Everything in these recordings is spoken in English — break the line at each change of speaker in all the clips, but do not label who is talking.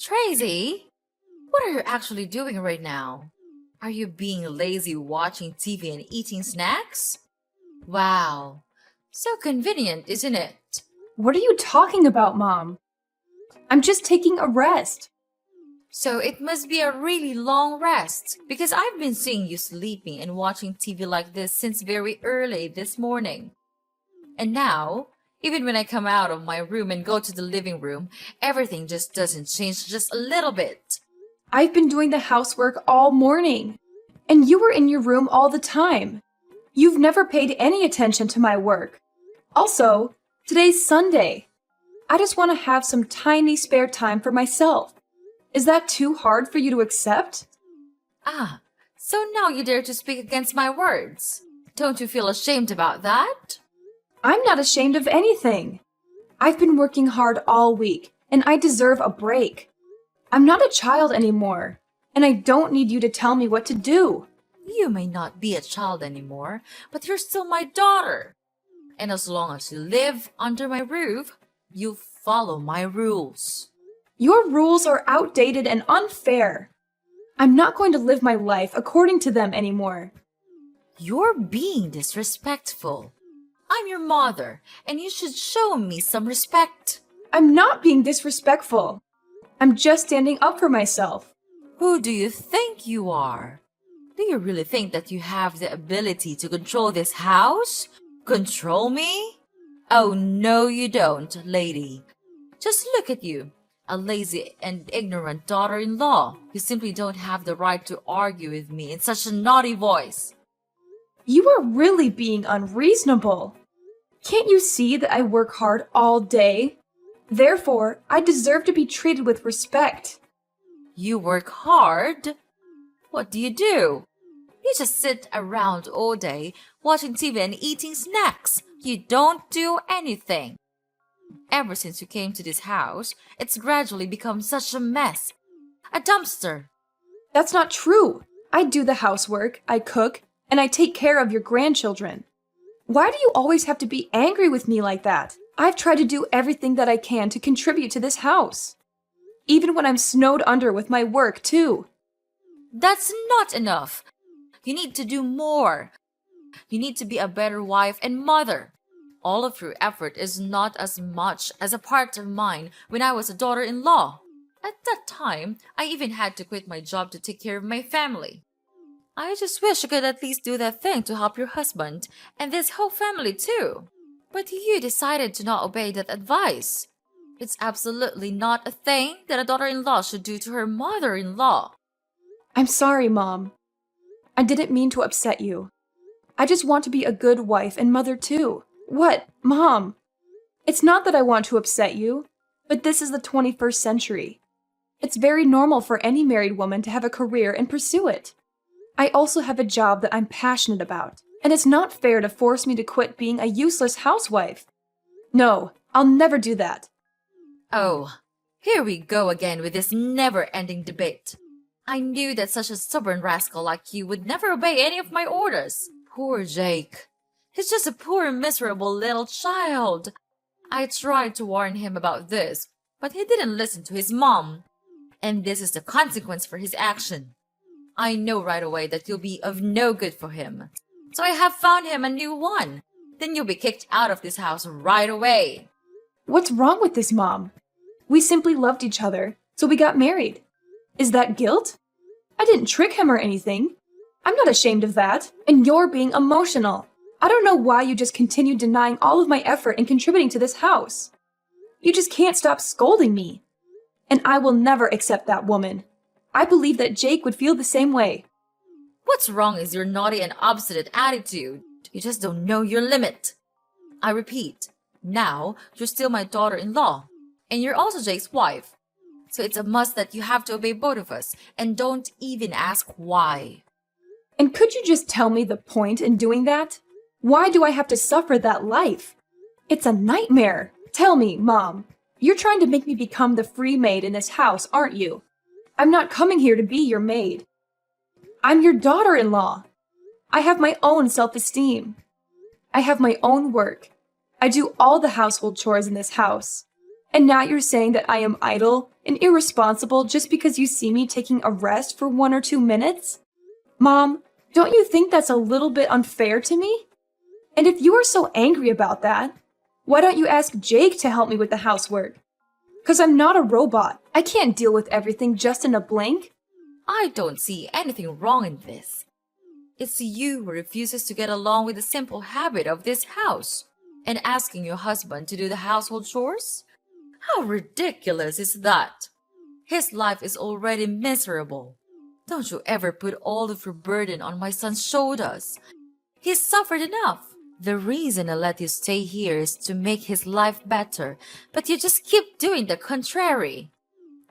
Tracy, what are you actually doing right now? Are you being lazy watching TV and eating snacks? Wow, so convenient, isn't it?
What are you talking about, Mom? I'm just taking a rest.
So it must be a really long rest because I've been seeing you sleeping and watching TV like this since very early this morning. And now, even when I come out of my room and go to the living room, everything just doesn't change just a little bit.
I've been doing the housework all morning, and you were in your room all the time. You've never paid any attention to my work. Also, today's Sunday. I just want to have some tiny spare time for myself. Is that too hard for you to accept?
Ah, so now you dare to speak against my words. Don't you feel ashamed about that?
I'm not ashamed of anything. I've been working hard all week, and I deserve a break. I'm not a child anymore, and I don't need you to tell me what to do.
You may not be a child anymore, but you're still my daughter. And as long as you live under my roof, you follow my rules.
Your rules are outdated and unfair. I'm not going to live my life according to them anymore.
You're being disrespectful. I'm your mother, and you should show me some respect.
I'm not being disrespectful. I'm just standing up for myself.
Who do you think you are? Do you really think that you have the ability to control this house? Control me? Oh, no, you don't, lady. Just look at you, a lazy and ignorant daughter-in-law. You simply don't have the right to argue with me in such a naughty voice.
You are really being unreasonable. Can't you see that I work hard all day? Therefore, I deserve to be treated with respect.
You work hard? What do? You just sit around all day watching TV and eating snacks. You don't do anything. Ever since you came to this house, it's gradually become such a mess. A dumpster.
That's not true. I do the housework, I cook, and I take care of your grandchildren. Why do you always have to be angry with me like that? I've tried to do everything that I can to contribute to this house. Even when I'm snowed under with my work, too.
That's not enough. You need to do more. You need to be a better wife and mother. All of your effort is not as much as a part of mine when I was a daughter-in-law. At that time, I even had to quit my job to take care of my family. I just wish you could at least do that thing to help your husband and this whole family too. But you decided to not obey that advice. It's absolutely not a thing that a daughter-in-law should do to her mother-in-law.
I'm sorry, Mom. I didn't mean to upset you. I just want to be a good wife and mother too. What, Mom? It's not that I want to upset you, but this is the 21st century. It's very normal for any married woman to have a career and pursue it. I also have a job that I'm passionate about, and it's not fair to force me to quit being a useless housewife. No, I'll never do that.
Oh, here we go again with this never-ending debate. I knew that such a stubborn rascal like you would never obey any of my orders. Poor Jake. He's just a poor, miserable little child. I tried to warn him about this, but he didn't listen to his mom. And this is the consequence for his action. I know right away that you'll be of no good for him. So I have found him a new one. Then you'll be kicked out of this house right away.
What's wrong with this, Mom? We simply loved each other, so we got married. Is that guilt? I didn't trick him or anything. I'm not ashamed of that. And you're being emotional. I don't know why you just continue denying all of my effort in contributing to this house. You just can't stop scolding me. And I will never accept that woman. I believe that Jake would feel the same way.
What's wrong is your naughty and obstinate attitude. You just don't know your limit. I repeat, now you're still my daughter-in-law. And you're also Jake's wife. So it's a must that you have to obey both of us. And don't even ask why.
And could you just tell me the point in doing that? Why do I have to suffer that life? It's a nightmare. Tell me, Mom. You're trying to make me become the free maid in this house, aren't you? I'm not coming here to be your maid. I'm your daughter-in-law. I have my own self-esteem. I have my own work. I do all the household chores in this house. And now you're saying that I am idle and irresponsible just because you see me taking a rest for 1 or 2 minutes? Mom, don't you think that's a little bit unfair to me? And if you are so angry about that, why don't you ask Jake to help me with the housework? Because I'm not a robot. I can't deal with everything just in a blink.
I don't see anything wrong in this. It's you who refuses to get along with the simple habit of this house and asking your husband to do the household chores? How ridiculous is that? His life is already miserable. Don't you ever put all of your burden on my son's shoulders. He's suffered enough. The reason I let you stay here is to make his life better, but you just keep doing the contrary.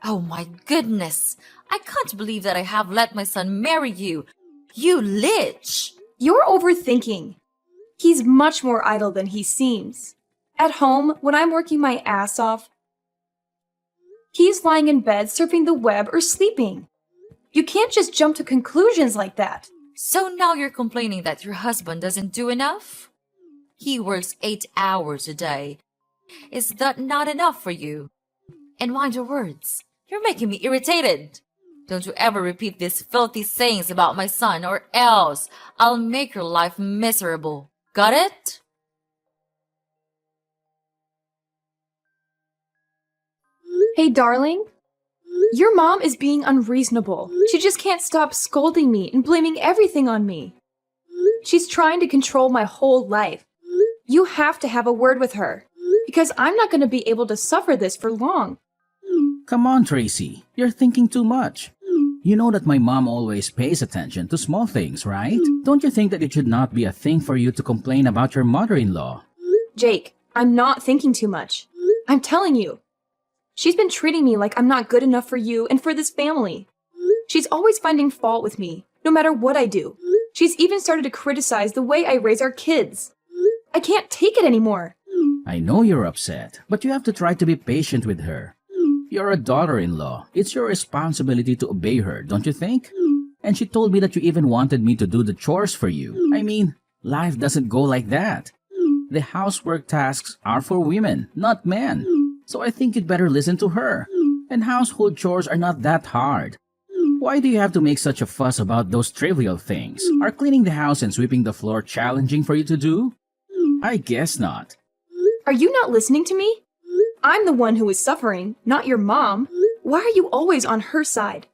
Oh my goodness! I can't believe that I have let my son marry you. You lich!
You're overthinking. He's much more idle than he seems. At home, when I'm working my ass off, he's lying in bed surfing the web or sleeping. You can't just jump to conclusions like that.
So now you're complaining that your husband doesn't do enough? He works 8 hours a day. Is that not enough for you? And mind your words. You're making me irritated. Don't you ever repeat these filthy sayings about my son, or else I'll make your life miserable. Got it?
Hey, darling. Your mom is being unreasonable. She just can't stop scolding me and blaming everything on me. She's trying to control my whole life. You have to have a word with her, because I'm not going to be able to suffer this for long.
Come on, Tracy. You're thinking too much. You know that my mom always pays attention to small things, right? Don't you think that it should not be a thing for you to complain about your mother-in-law?
Jake, I'm not thinking too much. I'm telling you. She's been treating me like I'm not good enough for you and for this family. She's always finding fault with me, no matter what I do. She's even started to criticize the way I raise our kids. I can't take it anymore.
I know you're upset, but you have to try to be patient with her. You're a daughter-in-law. It's your responsibility to obey her, don't you think? And she told me that you even wanted me to do the chores for you. I mean, life doesn't go like that. The housework tasks are for women, not men. So I think you'd better listen to her. And household chores are not that hard. Why do you have to make such a fuss about those trivial things? Are cleaning the house and sweeping the floor challenging for you to do? I guess not.
Are you not listening to me? I'm the one who is suffering, not your mom. Why are you always on her side?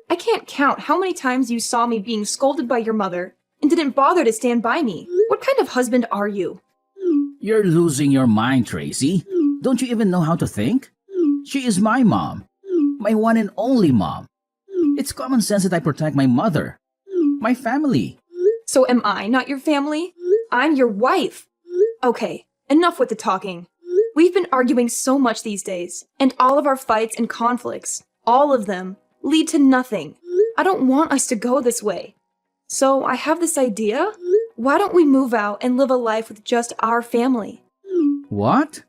I can't count how many times you saw me being scolded by your mother and didn't bother to stand by me. What kind of husband are you?
You're losing your mind, Tracy. Don't you even know how to think? She is my mom. My one and only mom. It's common sense that I protect my mother. My family.
So am I not your family? I'm your wife. Okay, enough with the talking. We've been arguing so much these days, and all of our fights and conflicts, all of them, lead to nothing. I don't want us to go this way. So I have this idea. Why don't we move out and live a life with just our family?
What?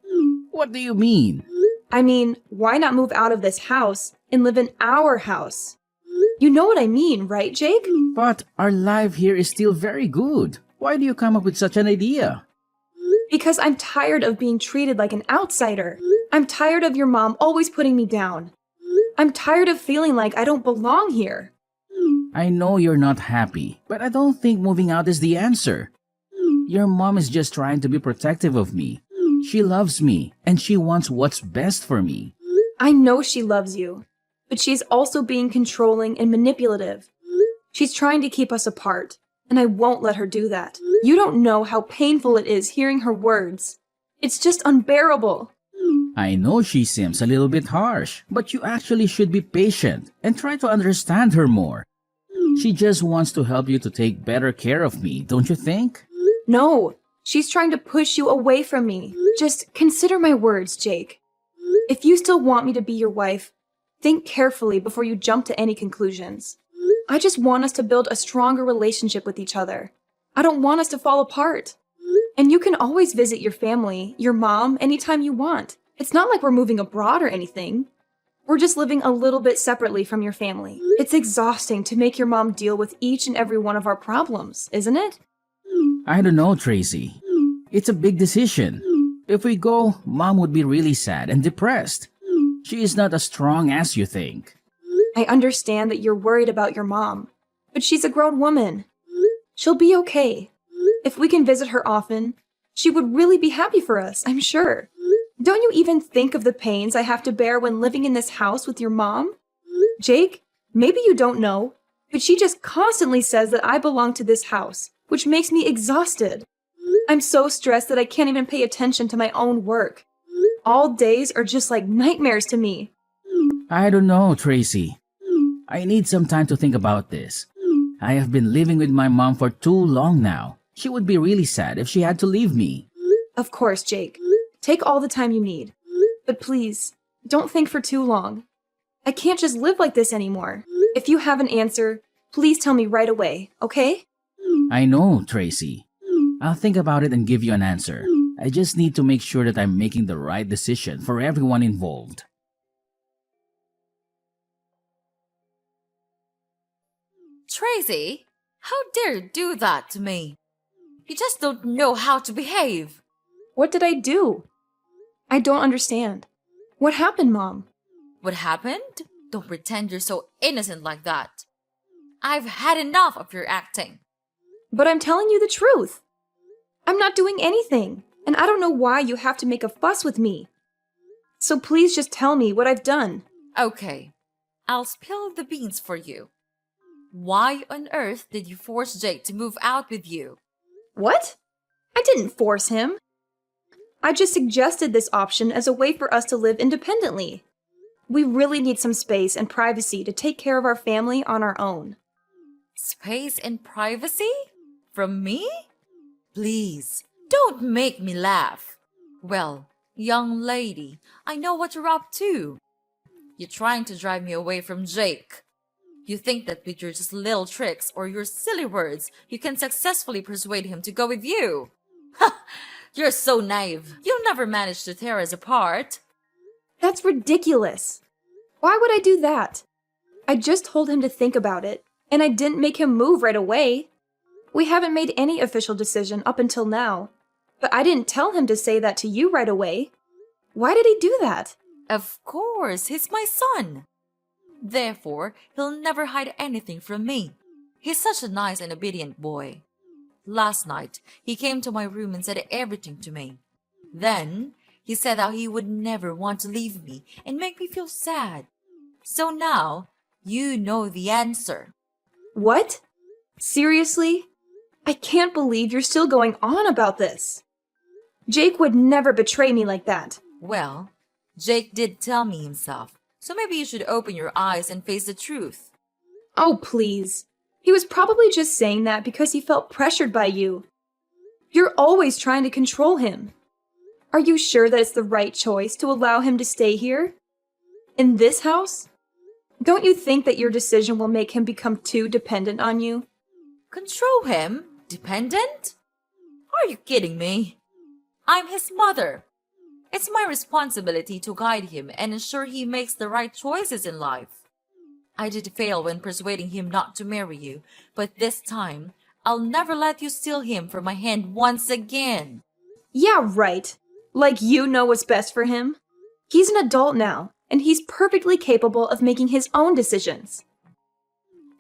What do you mean?
I mean, why not move out of this house and live in our house? You know what I mean, right, Jake?
But our life here is still very good. Why do you come up with such an idea?
Because I'm tired of being treated like an outsider. I'm tired of your mom always putting me down. I'm tired of feeling like I don't belong here.
I know you're not happy, but I don't think moving out is the answer. Your mom is just trying to be protective of me. She loves me, and she wants what's best for me.
I know she loves you, but she's also being controlling and manipulative. She's trying to keep us apart, and I won't let her do that. You don't know how painful it is hearing her words. It's just unbearable.
I know she seems a little bit harsh, but you actually should be patient and try to understand her more. She just wants to help you to take better care of me, don't you think?
No, she's trying to push you away from me. Just consider my words, Jake. If you still want me to be your wife, think carefully before you jump to any conclusions. I just want us to build a stronger relationship with each other. I don't want us to fall apart. And you can always visit your family, your mom, anytime you want. It's not like we're moving abroad or anything. We're just living a little bit separately from your family. It's exhausting to make your mom deal with each and every one of our problems, isn't it?
I don't know, Tracy. It's a big decision. If we go, Mom would be really sad and depressed. She is not as strong as you think.
I understand that you're worried about your mom, but she's a grown woman. She'll be okay. If we can visit her often, she would really be happy for us, I'm sure. Don't you even think of the pains I have to bear when living in this house with your mom? Jake, maybe you don't know, but she just constantly says that I belong to this house, which makes me exhausted. I'm so stressed that I can't even pay attention to my own work. All days are just like nightmares to me.
I don't know, Tracy. I need some time to think about this. I have been living with my mom for too long now. She would be really sad if she had to leave me.
Of course, Jake. Take all the time you need. But please, don't think for too long. I can't just live like this anymore. If you have an answer, please tell me right away, okay?
I know, Tracy. I'll think about it and give you an answer. I just need to make sure that I'm making the right decision for everyone involved.
Tracy, how dare you do that to me? You just don't know how to behave.
What did I do? I don't understand. What happened, Mom?
What happened? Don't pretend you're so innocent like that. I've had enough of your acting.
But I'm telling you the truth. I'm not doing anything, and I don't know why you have to make a fuss with me. So please just tell me what I've done.
Okay, I'll spill the beans for you. Why on earth did you force Jake to move out with you?
What? I didn't force him. I just suggested this option as a way for us to live independently. We really need some space and privacy to take care of our family on our own.
Space and privacy? From me? Please, don't make me laugh. Well, young lady, I know what you're up to. You're trying to drive me away from Jake. You think that with your just little tricks or your silly words, you can successfully persuade him to go with you. Ha! You're so naive. You'll never manage to tear us apart.
That's ridiculous. Why would I do that? I just told him to think about it, and I didn't make him move right away. We haven't made any official decision up until now, but I didn't tell him to say that to you right away. Why did he do that?
Of course, he's my son. Therefore, he'll never hide anything from me. He's such a nice and obedient boy. Last night, he came to my room and said everything to me. Then, he said how he would never want to leave me and make me feel sad. So now, you know the answer.
What? Seriously? I can't believe you're still going on about this. Jake would never betray me like that.
Well, Jake did tell me himself, so maybe you should open your eyes and face the truth.
Oh, please. He was probably just saying that because he felt pressured by you. You're always trying to control him. Are you sure that it's the right choice to allow him to stay here? In this house? Don't you think that your decision will make him become too dependent on you?
Control him? Dependent? Are you kidding me? I'm his mother. It's my responsibility to guide him and ensure he makes the right choices in life. I did fail when persuading him not to marry you, but this time, I'll never let you steal him from my hand once again.
Yeah, right. Like you know what's best for him. He's an adult now, and he's perfectly capable of making his own decisions.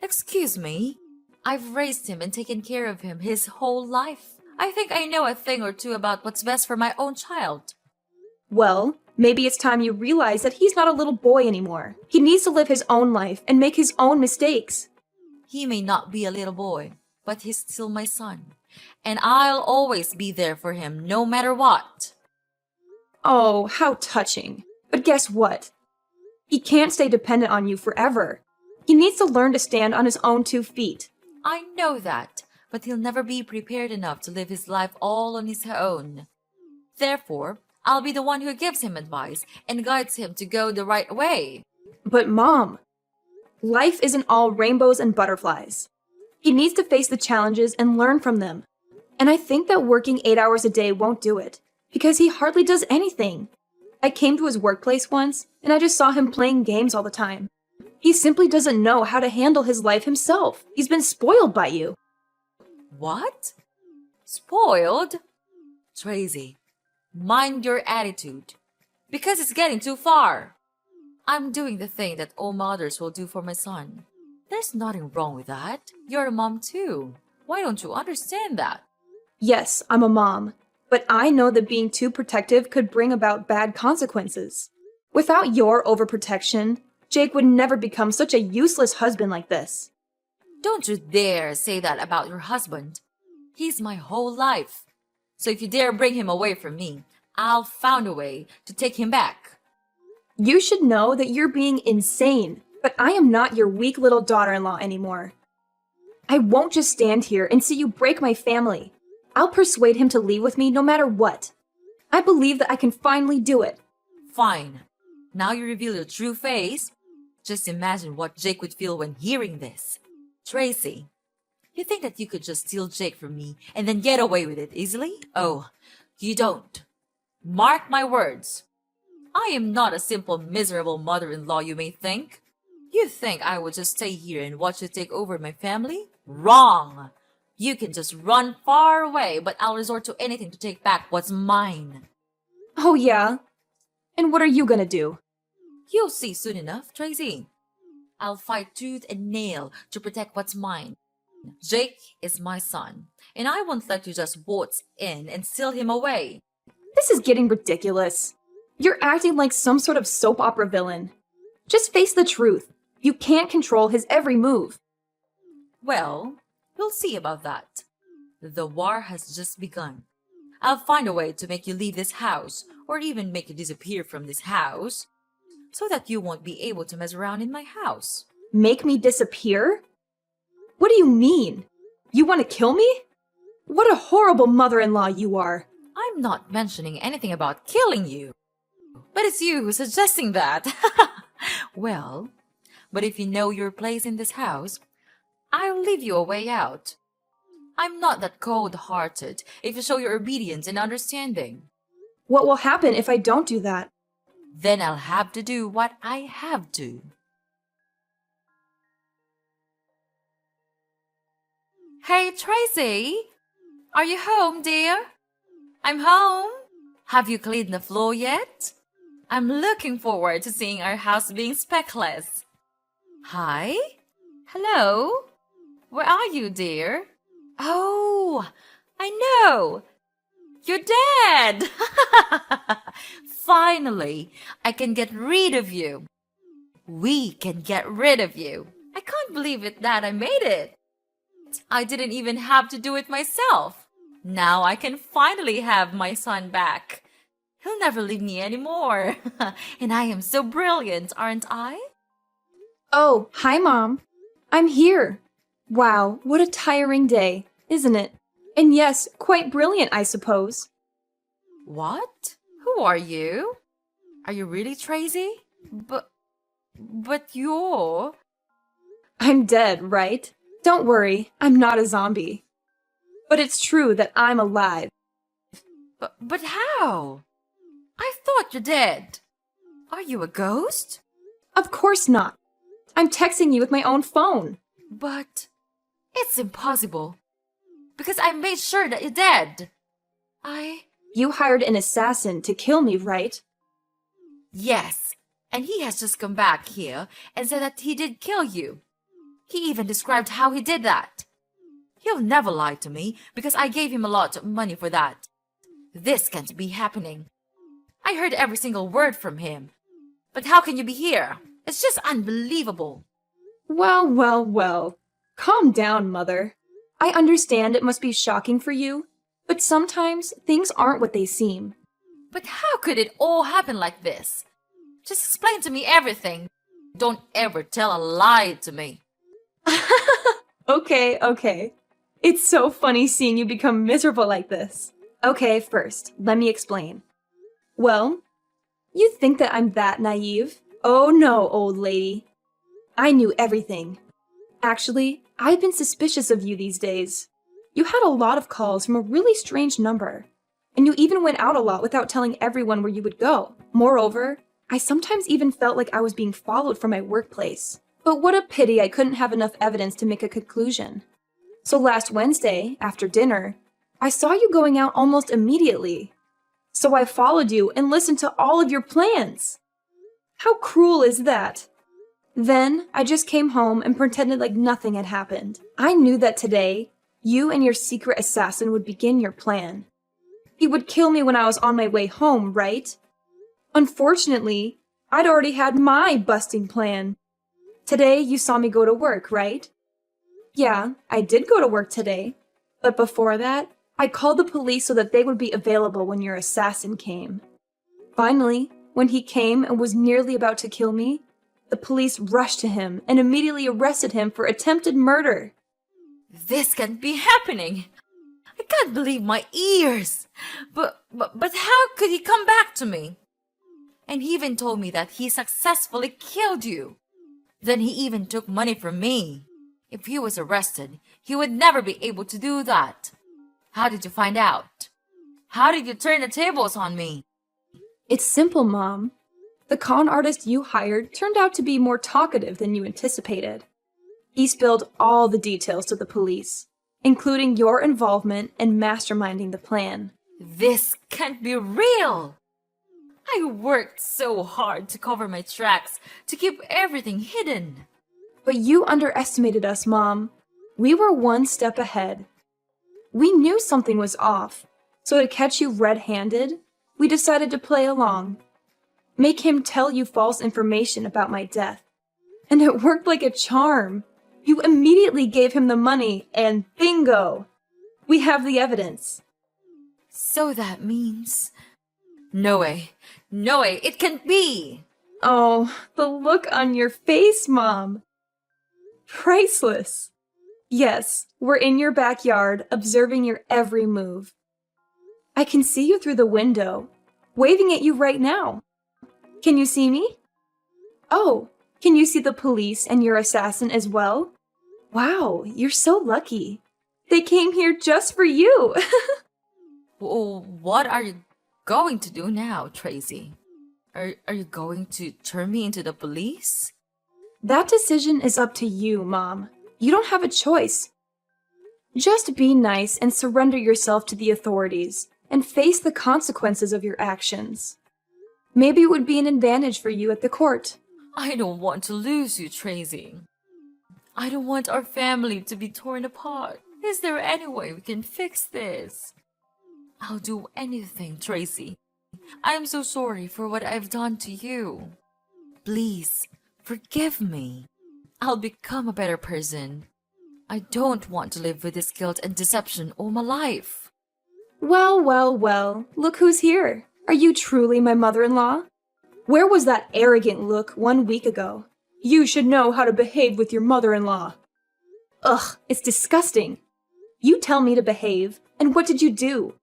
Excuse me? I've raised him and taken care of him his whole life. I think I know a thing or two about what's best for my own child.
Well, maybe it's time you realize that he's not a little boy anymore. He needs to live his own life and make his own mistakes.
He may not be a little boy, but he's still my son. And I'll always be there for him, no matter what.
Oh, how touching. But guess what? He can't stay dependent on you forever. He needs to learn to stand on his own 2 feet.
I know that, but he'll never be prepared enough to live his life all on his own. Therefore, I'll be the one who gives him advice and guides him to go the right way.
But Mom, life isn't all rainbows and butterflies. He needs to face the challenges and learn from them. And I think that working 8 hours a day won't do it, because he hardly does anything. I came to his workplace once, and I just saw him playing games all the time. He simply doesn't know how to handle his life himself. He's been spoiled by you.
What? Spoiled? Tracy, Mind your attitude. Because it's getting too far. I'm doing the thing that all mothers will do for my son. There's nothing wrong with that. You're a mom too. Why don't you understand that?
Yes, I'm a mom, but I know that being too protective could bring about bad consequences. Without your overprotection, Jake would never become such a useless husband like this.
Don't you dare say that about your husband. He's my whole life. So if you dare bring him away from me, I'll find a way to take him back.
You should know that you're being insane, but I am not your weak little daughter-in-law anymore. I won't just stand here and see you break my family. I'll persuade him to leave with me no matter what. I believe that I can finally do it.
Fine. Now you reveal your true face. Just imagine what Jake would feel when hearing this. Tracy, you think that you could just steal Jake from me and then get away with it easily? Oh, you don't. Mark my words. I am not a simple, miserable mother-in-law you may think. You think I would just stay here and watch you take over my family? Wrong! You can just run far away, but I'll resort to anything to take back what's mine.
Oh yeah? And what are you gonna do?
You'll see soon enough, Tracy. I'll fight tooth and nail to protect what's mine. Jake is my son, and I won't let you just waltz in and steal him away.
This is getting ridiculous. You're acting like some sort of soap opera villain. Just face the truth. You can't control his every move.
Well, we'll see about that. The war has just begun. I'll find a way to make you leave this house, or even make you disappear from this house, so that you won't be able to mess around in my house.
Make me disappear? What do you mean? You want to kill me? What a horrible mother-in-law you are.
I'm not mentioning anything about killing you. But it's you who's suggesting that. Well, but if you know your place in this house, I'll leave you a way out. I'm not that cold-hearted if you show your obedience and understanding.
What will happen if I don't do that?
Then I'll have to do what I have to. Hey, Tracy! Are you home, dear? I'm home. Have you cleaned the floor yet? I'm looking forward to seeing our house being speckless. Hi? Hello? Where are you, dear? Oh, I know. You're dead. Finally, I can get rid of you. We can get rid of you. I can't believe it that I made it. I didn't even have to do it myself. Now I can finally have my son back. He'll never leave me anymore. And I am so brilliant, aren't I?
Oh, hi, Mom. I'm here. Wow, what a tiring day, isn't it? And yes, quite brilliant, I suppose.
What? Who are you? Are you really Tracy? But you're...
I'm dead, right? Don't worry, I'm not a zombie. But it's true that I'm alive.
But how? I thought you're dead. Are you a ghost?
Of course not. I'm texting you with my own phone.
But it's impossible. Because I made sure that you're dead.
You hired an assassin to kill me, right?
Yes, and he has just come back here and said that he did kill you. He even described how he did that. He'll never lie to me because I gave him a lot of money for that. This can't be happening. I heard every single word from him. But how can you be here? It's just unbelievable.
Well. Calm down, Mother. I understand it must be shocking for you, but sometimes things aren't what they seem.
But how could it all happen like this? Just explain to me everything. Don't ever tell a lie to me.
Okay. It's so funny seeing you become miserable like this. Okay, first, let me explain. Well, you think that I'm that naive? Oh no, old lady. I knew everything. Actually, I've been suspicious of you these days. You had a lot of calls from a really strange number, and you even went out a lot without telling everyone where you would go. Moreover, I sometimes even felt like I was being followed from my workplace. But what a pity I couldn't have enough evidence to make a conclusion. So last Wednesday, after dinner, I saw you going out almost immediately. So I followed you and listened to all of your plans. How cruel is that? Then I just came home and pretended like nothing had happened. I knew that today, you and your secret assassin would begin your plan. He would kill me when I was on my way home, right? Unfortunately, I'd already had my busting plan. Today, you saw me go to work, right? Yeah, I did go to work today. But before that, I called the police so that they would be available when your assassin came. Finally, when he came and was nearly about to kill me, the police rushed to him and immediately arrested him for attempted murder.
This can't be happening. I can't believe my ears. But how could he come back to me? And he even told me that he successfully killed you. Then he even took money from me. If he was arrested, he would never be able to do that. How did you find out? How did you turn the tables on me?
It's simple, Mom. The con artist you hired turned out to be more talkative than you anticipated. He spilled all the details to the police, including your involvement in masterminding the plan.
This can't be real. I worked so hard to cover my tracks, to keep everything hidden.
But you underestimated us, Mom. We were one step ahead. We knew something was off, so to catch you red-handed, we decided to play along. Make him tell you false information about my death. And it worked like a charm. You immediately gave him the money, and bingo! We have the evidence.
So that means... No way, it can't be!
Oh, the look on your face, Mom. Priceless. Yes, we're in your backyard, observing your every move. I can see you through the window, waving at you right now. Can you see me? Oh, can you see the police and your assassin as well? Wow, you're so lucky. They came here just for you.
Well, what are you going to do now, Tracy? Are you going to turn me into the police?
That decision is up to you, Mom. You don't have a choice. Just be nice and surrender yourself to the authorities and face the consequences of your actions. Maybe it would be an advantage for you at the court.
I don't want to lose you, Tracy. I don't want our family to be torn apart. Is there any way we can fix this? I'll do anything, Tracy. I'm so sorry for what I've done to you. Please, forgive me. I'll become a better person. I don't want to live with this guilt and deception all my life.
Well, look who's here. Are you truly my mother-in-law? Where was that arrogant look 1 week ago? You should know how to behave with your mother-in-law. Ugh, it's disgusting. You tell me to behave, and what did you do?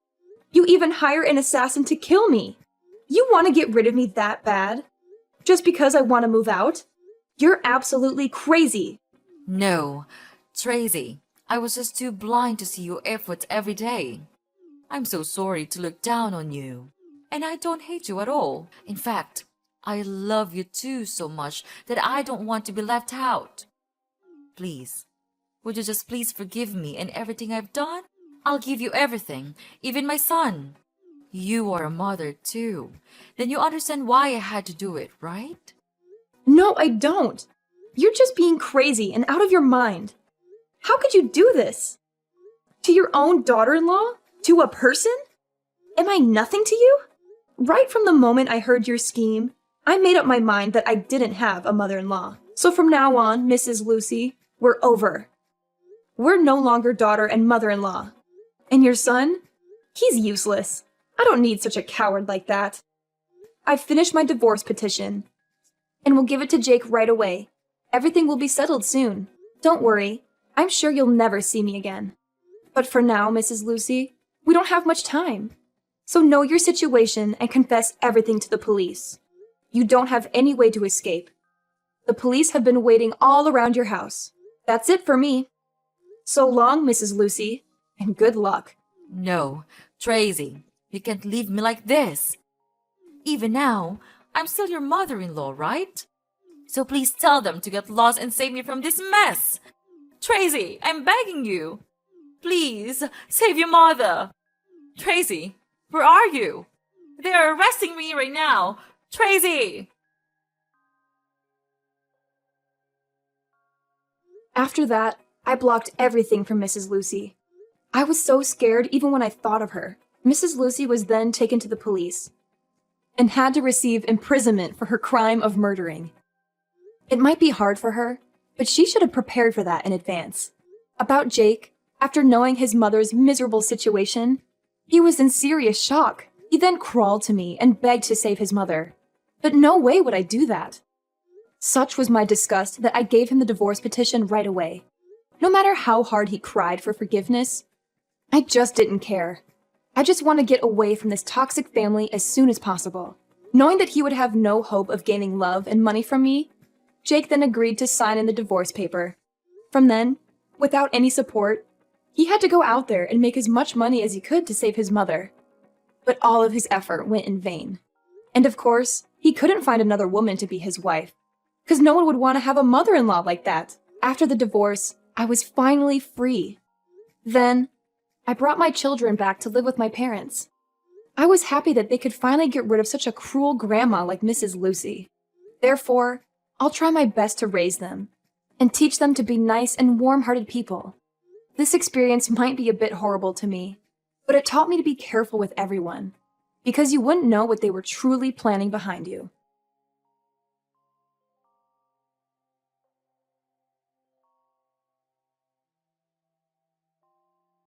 You even hire an assassin to kill me. You want to get rid of me that bad? Just because I want to move out? You're absolutely crazy.
No, Tracy, I was just too blind to see your efforts every day. I'm so sorry to look down on you. And I don't hate you at all. In fact, I love you too so much that I don't want to be left out. Please, would you just please forgive me and everything I've done? I'll give you everything, even my son. You are a mother too. Then you understand why I had to do it, right?
No, I don't. You're just being crazy and out of your mind. How could you do this? To your own daughter-in-law? To a person? Am I nothing to you? Right from the moment I heard your scheme, I made up my mind that I didn't have a mother-in-law. So from now on, Mrs. Lucy, we're over. We're no longer daughter and mother-in-law. And your son? He's useless. I don't need such a coward like that. I've finished my divorce petition, and we'll give it to Jake right away. Everything will be settled soon. Don't worry. I'm sure you'll never see me again. But for now, Mrs. Lucy, we don't have much time. So know your situation and confess everything to the police. You don't have any way to escape. The police have been waiting all around your house. That's it for me. So long, Mrs. Lucy, and good luck.
No, Tracy, you can't leave me like this. Even now, I'm still your mother-in-law, right? So please tell them to get lost and save me from this mess. Tracy, I'm begging you. Please, save your mother. Tracy, where are you? They are arresting me right now! Tracy!
After that, I blocked everything from Mrs. Lucy. I was so scared even when I thought of her. Mrs. Lucy was then taken to the police and had to receive imprisonment for her crime of murdering. It might be hard for her, but she should have prepared for that in advance. About Jake, after knowing his mother's miserable situation, he was in serious shock. He then crawled to me and begged to save his mother. But no way would I do that. Such was my disgust that I gave him the divorce petition right away. No matter how hard he cried for forgiveness, I just didn't care. I just want to get away from this toxic family as soon as possible. Knowing that he would have no hope of gaining love and money from me, Jake then agreed to sign in the divorce paper. From then, without any support, he had to go out there and make as much money as he could to save his mother. But all of his effort went in vain. And of course, he couldn't find another woman to be his wife, because no one would want to have a mother-in-law like that. After the divorce, I was finally free. Then, I brought my children back to live with my parents. I was happy that they could finally get rid of such a cruel grandma like Mrs. Lucy. Therefore, I'll try my best to raise them and teach them to be nice and warm-hearted people. This experience might be a bit horrible to me, but it taught me to be careful with everyone, because you wouldn't know what they were truly planning behind you.